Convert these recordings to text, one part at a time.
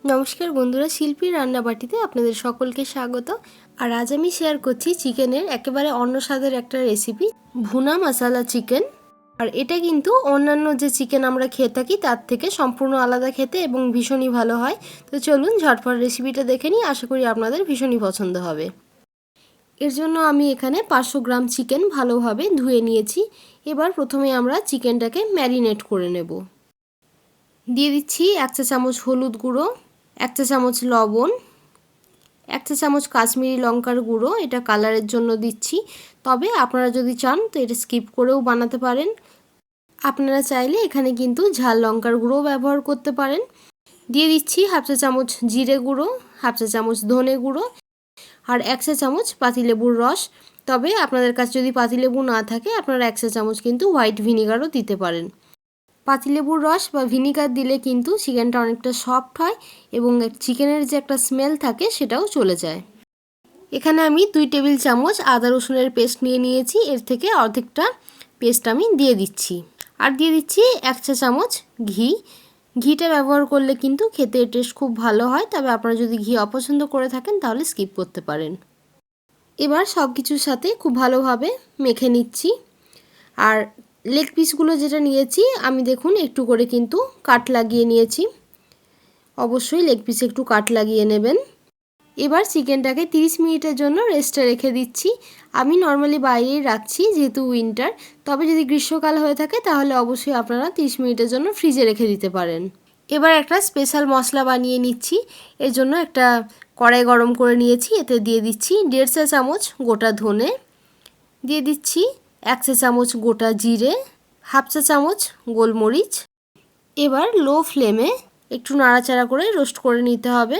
নমস্কার বন্ধুরা, শিল্পীর রান্নাবাটিতে আপনাদের সকলকে স্বাগত। আর আজ আমি শেয়ার করছি চিকেনের একেবারে অন্য স্বাদের একটা রেসিপি, ভুনা মশালা চিকেন। আর এটা কিন্তু অন্যান্য যে চিকেন আমরা খেয়ে থাকি তার থেকে সম্পূর্ণ আলাদা খেতে এবং ভীষণই ভালো হয়। তো চলুন ঝটপট রেসিপিটা দেখে নিই, আশা করি আপনাদের ভীষণই পছন্দ হবে। এর জন্য আমি এখানে 500 গ্রাম চিকেন ভালোভাবে ধুয়ে নিয়েছি। এবার প্রথমে আমরা চিকেনটাকে ম্যারিনেট করে নেব। দিয়ে দিচ্ছি 1 চা চামচ হলুদ গুঁড়ো, 1 চা চামচ লবণ, 1 চা চামচ কাশ্মীরি লঙ্কার গুঁড়ো, এটা কালারের জন্য দিচ্ছি। তবে আপনারা যদি চান তো এটা স্কিপ করেও বানাতে পারেন। আপনারা চাইলে এখানে কিন্তু ঝাল লঙ্কার গুঁড়ো ব্যবহার করতে পারেন। দিয়ে দিচ্ছি 1/2 চা চামচ জিরে গুঁড়ো, 1/2 চা চামচ ধনে গুঁড়ো আর 1 চা চামচ পাতিলেবুর রস। তবে আপনাদের কাছে যদি পাতিলেবু না থাকে আপনারা 1 চা চামচ কিন্তু হোয়াইট ভিনিগারও দিতে পারেন। পাতিলেবুর রস বা ভিনিগার দিলে কিন্তু চিকেনটা অনেকটা সফট হয় এবং চিকেনের যে একটা স্মেল থাকে সেটাও চলে যায়। এখানে আমি 2 টেবিল চামচ আদা রসুনের পেস্ট নিয়ে নিয়েছি, এর থেকে অর্ধেকটা পেস্ট আমি দিয়ে দিচ্ছি। আর দিয়ে দিচ্ছি 1 চা চামচ ঘি। ঘিটা ব্যবহার করলে কিন্তু খেতে টেস্ট খুব ভালো হয়, তবে আপনারা যদি ঘি অপছন্দ করে থাকেন তাহলে স্কিপ করতে পারেন। এবার সব কিছুর সাথে খুব ভালোভাবে মেখে নিচ্ছি। আর লেগ পিসগুলো যেটা নিয়েছি আমি দেখুন একটু করে কিন্তু কাট লাগিয়ে নিয়েছি। অবশ্যই লেগ পিসে একটু কাট লাগিয়ে নেবেন। এবার চিকেনটাকে 30 মিনিটের জন্য রেস্টে রেখে দিচ্ছি। আমি নর্মালি বাইরেই রাখছি যেহেতু উইন্টার, তবে যদি গ্রীষ্মকাল হয়ে থাকে তাহলে অবশ্যই আপনারা 30 মিনিটের জন্য ফ্রিজে রেখে দিতে পারেন। এবার একটা স্পেশাল মশলা বানিয়ে নিচ্ছি। এর জন্য একটা কড়াই গরম করে নিয়েছি, এতে দিয়ে দিচ্ছি 1.5 চা চামচ গোটা ধনে, দিয়ে দিচ্ছি 1 চা চামচ গোটা জিরে, 1/2 চা চামচ গোলমরিচ। এবার লো ফ্লেমে একটু নাড়াচাড়া করে রোস্ট করে নিতে হবে।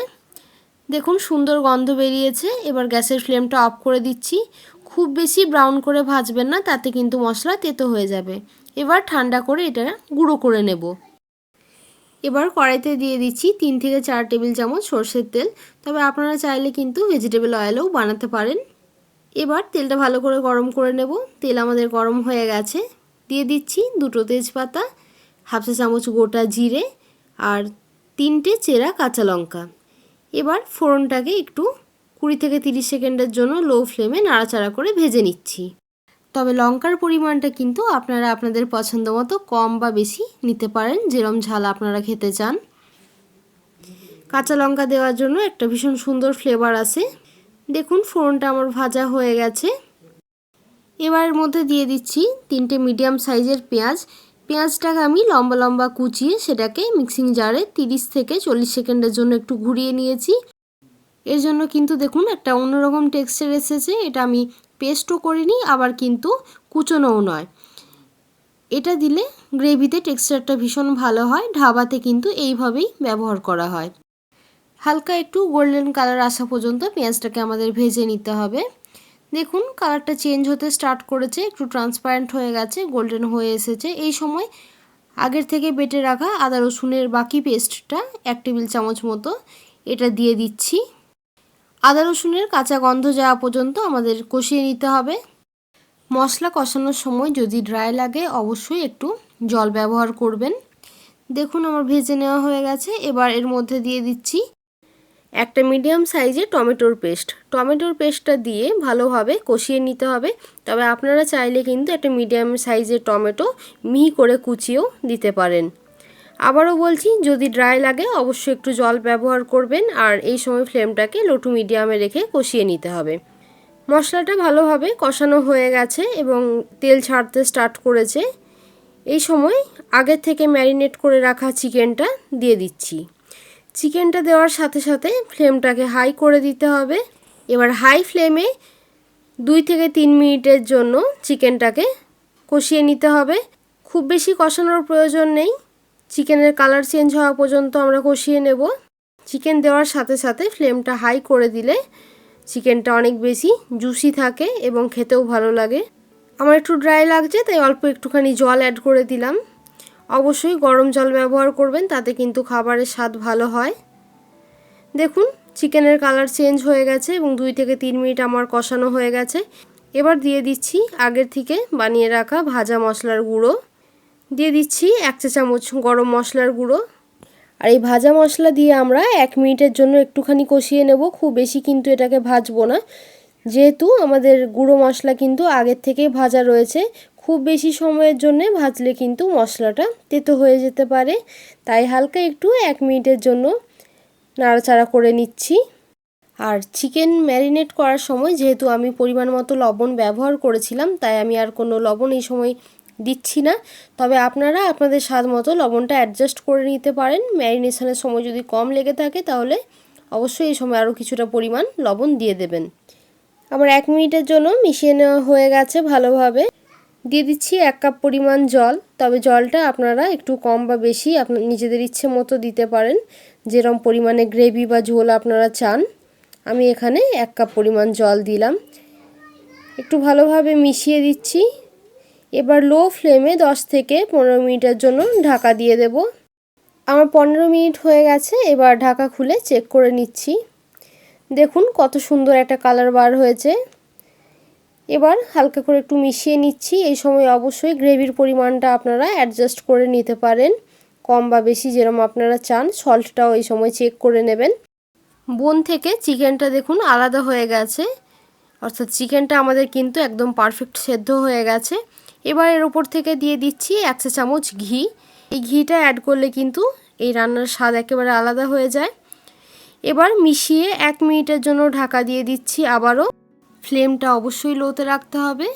দেখুন সুন্দর গন্ধ বেরিয়েছে। এবার গ্যাসের ফ্লেমটা অফ করে দিচ্ছি। খুব বেশি ব্রাউন করে ভাজবেন না, তাতে কিন্তু মশলা তেতো হয়ে যাবে। এবার ঠান্ডা করে এটা গুঁড়ো করে নেব। এবার কড়াইতে দিয়ে দিচ্ছি 3 থেকে 4 টেবিল চামচ সরষের তেল, তবে আপনারা চাইলে কিন্তু ভেজিটেবল অয়েলও বানাতে পারেন। এবার তেলটা ভালো করে গরম করে নেব। তেল আমাদের গরম হয়ে গেছে। দিয়ে দিচ্ছি 2টো তেজপাতা, 1/2 চা চামচ গোটা জিরে আর 3টে চেরা কাঁচা লঙ্কা। এবার ফোড়নটাকে একটু 20 থেকে 30 সেকেন্ডের জন্য লো ফ্লেমে নাড়াচাড়া করে ভেজে নিচ্ছি। তবে লঙ্কার পরিমাণটা কিন্তু আপনারা আপনাদের পছন্দ মতো কম বা বেশি নিতে পারেন, যেরকম ঝাল আপনারা খেতে চান। কাঁচা লঙ্কা দেওয়ার জন্য একটা ভীষণ সুন্দর ফ্লেভার আসে। দেখুন ফোড়নটা আমার ভাজা হয়ে গেছে। এবার এর মধ্যে দিয়ে দিচ্ছি 3টে মিডিয়াম সাইজের পেঁয়াজ। পেঁয়াজটাকে আমি লম্বা লম্বা কুচিয়ে সেটাকে মিক্সিং জারে 30 থেকে 40 সেকেন্ডের জন্য একটু ঘুরিয়ে নিয়েছি। এর জন্য কিন্তু দেখুন একটা অন্যরকম টেক্সচার এসেছে। এটা আমি পেস্টও করিনি, আবার কিন্তু কুচোনোও নয়। এটা দিলে গ্রেভিতে টেক্সচারটা ভীষণ ভালো হয়। ধাবাতে কিন্তু এইভাবেই ব্যবহার করা হয়। হালকা একটু গোল্ডেন কালার আসা পর্যন্ত পেঁয়াজটাকে আমাদের ভেজে নিতে হবে। দেখুন কালারটা চেঞ্জ হতে স্টার্ট করেছে, একটু ট্রান্সপারেন্ট হয়ে গেছে, গোল্ডেন হয়ে এসেছে। এই সময় আগের থেকে বেটে রাখা আদা রসুনের বাকি পেস্টটা 1 টেবিল চামচ মতো এটা দিয়ে দিচ্ছি। আদা রসুনের কাঁচা গন্ধ যাওয়া পর্যন্ত আমাদের কষিয়ে নিতে হবে। মশলা কষানোর সময় যদি ড্রাই লাগে অবশ্যই একটু জল ব্যবহার করবেন। দেখুন আমার ভেজে নেওয়া হয়ে গেছে। এবার এর মধ্যে দিয়ে দিচ্ছি একটা মিডিয়াম সাইজের টমেটোর পেস্ট। টমেটোর পেস্টটা দিয়ে ভালোভাবে কষিয়ে নিতে হবে। তবে আপনারা চাইলে কিন্তু একটা মিডিয়াম সাইজের টমেটো মিহি করে কুচিয়েও দিতে পারেন। আবারও বলছি, যদি ড্রাই লাগে অবশ্যই একটু জল ব্যবহার করবেন। আর এই সময় ফ্লেমটাকে লো টু মিডিয়ামে রেখে কষিয়ে নিতে হবে। মশলাটা ভালোভাবে কষানো হয়ে গেছে এবং তেল ছাড়তে স্টার্ট করেছে। এই সময় আগের থেকে ম্যারিনেট করে রাখা চিকেনটা দিয়ে দিচ্ছি। চিকেনটা দেওয়ার সাথে সাথে ফ্লেমটাকে হাই করে দিতে হবে। এবার হাই ফ্লেমে 2 থেকে 3 মিনিটের জন্য চিকেনটাকে কষিয়ে নিতে হবে। খুব বেশি কষানোর প্রয়োজন নেই, চিকেনের কালার চেঞ্জ হওয়া পর্যন্ত আমরা কষিয়ে নেব। চিকেন দেওয়ার সাথে সাথে ফ্লেমটা হাই করে দিলে চিকেনটা অনেক বেশি জুসি থাকে এবং খেতেও ভালো লাগে। আমার একটু ড্রাই লাগছে তাই অল্প একটুখানি জল অ্যাড করে দিলাম। অবশ্যই গরম জল ব্যবহার করবেন, তাতে কিন্তু খাবারের স্বাদ ভালো হয়। দেখুন চিকেনের কালার চেঞ্জ হয়ে গেছে এবং 2 থেকে 3 মিনিট আমার কষানো হয়ে গেছে। এবার দিয়ে দিচ্ছি আগের থেকে বানিয়ে রাখা ভাজা মশলার গুঁড়ো। দিয়ে দিচ্ছি 1 চা চামচ গরম মশলার গুঁড়ো আর এই ভাজা মশলা দিয়ে আমরা 1 মিনিটের জন্য একটুখানি কষিয়ে নেব, খুব বেশি কিন্তু এটাকে ভাজবো না, যেহেতু আমাদের গুঁড়ো মশলা কিন্তু আগের থেকেই ভাজা রয়েছে। খুব বেশি সময়ের জন্য ভাজলে কিন্তু মশলাটা তেতো হয়ে যেতে পারে, তাই হালকা একটু 1 মিনিটের জন্য নাড়াচাড়া করে নিচ্ছি। আর চিকেন ম্যারিনেট করার সময় যেহেতু আমি পরিমাণ মতো লবণ ব্যবহার করেছিলাম, তাই আমি আর কোনো লবণ এই সময় দিচ্ছি না। তবে আপনারা আপনাদের স্বাদ মতো লবণটা অ্যাডজাস্ট করে নিতে পারেন। ম্যারিনেশনের সময় যদি কম লেগে থাকে তাহলে অবশ্যই এই সময় আরও কিছুটা পরিমাণ লবণ দিয়ে দেবেন। আমার 1 মিনিটের জন্য মিশিয়ে নেওয়া হয়ে গেছে ভালোভাবে। দিয়ে দিচ্ছি 1 কাপ পরিমাণ জল, তবে জলটা আপনারা একটু কম বা বেশি আপনার নিজেদের ইচ্ছে মতো দিতে পারেন, যেরকম পরিমাণে গ্রেভি বা ঝোল আপনারা চান। আমি এখানে 1 কাপ পরিমাণ জল দিলাম, একটু ভালোভাবে মিশিয়ে দিচ্ছি। এবার লো ফ্লেমে 10 থেকে 15 মিনিটের জন্য ঢাকা দিয়ে দেব। আমার 15 মিনিট হয়ে গেছে, এবার ঢাকা খুলে চেক করে নিচ্ছি। দেখুন কত সুন্দর একটা কালার বার হয়েছে। এবার হালকা করে একটু মিশিয়ে নিচ্ছি। এই সময় অবশ্যই গ্রেভির পরিমাণটা আপনারা অ্যাডজাস্ট করে নিতে পারেন, কম বা বেশি যেরকম আপনারা চান। সল্টটাও এই সময় চেক করে নেবেন। বোন থেকে চিকেনটা দেখুন আলাদা হয়ে গেছে, অর্থাৎ চিকেনটা আমাদের কিন্তু একদম পারফেক্ট সেদ্ধ হয়ে গেছে। এবার এর ওপর থেকে দিয়ে দিচ্ছি 1 চা চামচ ঘি। এই ঘিটা অ্যাড করলে কিন্তু এই রান্নার স্বাদ একেবারে আলাদা হয়ে যায়। এবার মিশিয়ে 1 মিনিটের জন্য ঢাকা দিয়ে দিচ্ছি আবারও। ফ্লেমটা অবশ্যই লোতে রাখতে হবে।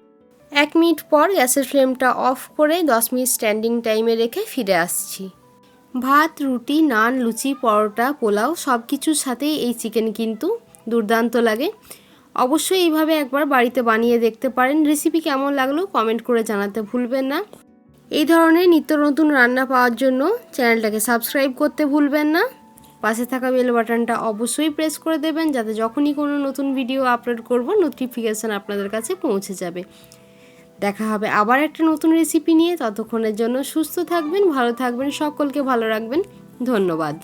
1 মিনিট পর গ্যাসের ফ্লেমটা অফ করে 10 মিনিট স্ট্যান্ডিং টাইমে রেখে ফিরে আসছি। ভাত, রুটি, নান, লুচি, পরোটা, পোলাও সব কিছুর সাথেই এই চিকেন কিন্তু দুর্দান্ত লাগে। অবশ্যই এইভাবে একবার বাড়িতে বানিয়ে দেখতে পারেন। রেসিপি কেমন লাগলো কমেন্ট করে জানাতে ভুলবেন না। এই ধরনের নিত্য নতুন রান্না পাওয়ার জন্য চ্যানেলটাকে সাবস্ক্রাইব করতে ভুলবেন না। পাশে থাকা বেল বাটনটা অবশ্যই প্রেস করে দেবেন, যাতে যখনই কোনো নতুন ভিডিও আপলোড করব নোটিফিকেশান আপনাদের কাছে পৌঁছে যাবে। দেখা হবে আবার একটা নতুন রেসিপি নিয়ে। ততক্ষণের জন্য সুস্থ থাকবেন, ভালো থাকবেন, সকলকে ভালো রাখবেন। ধন্যবাদ।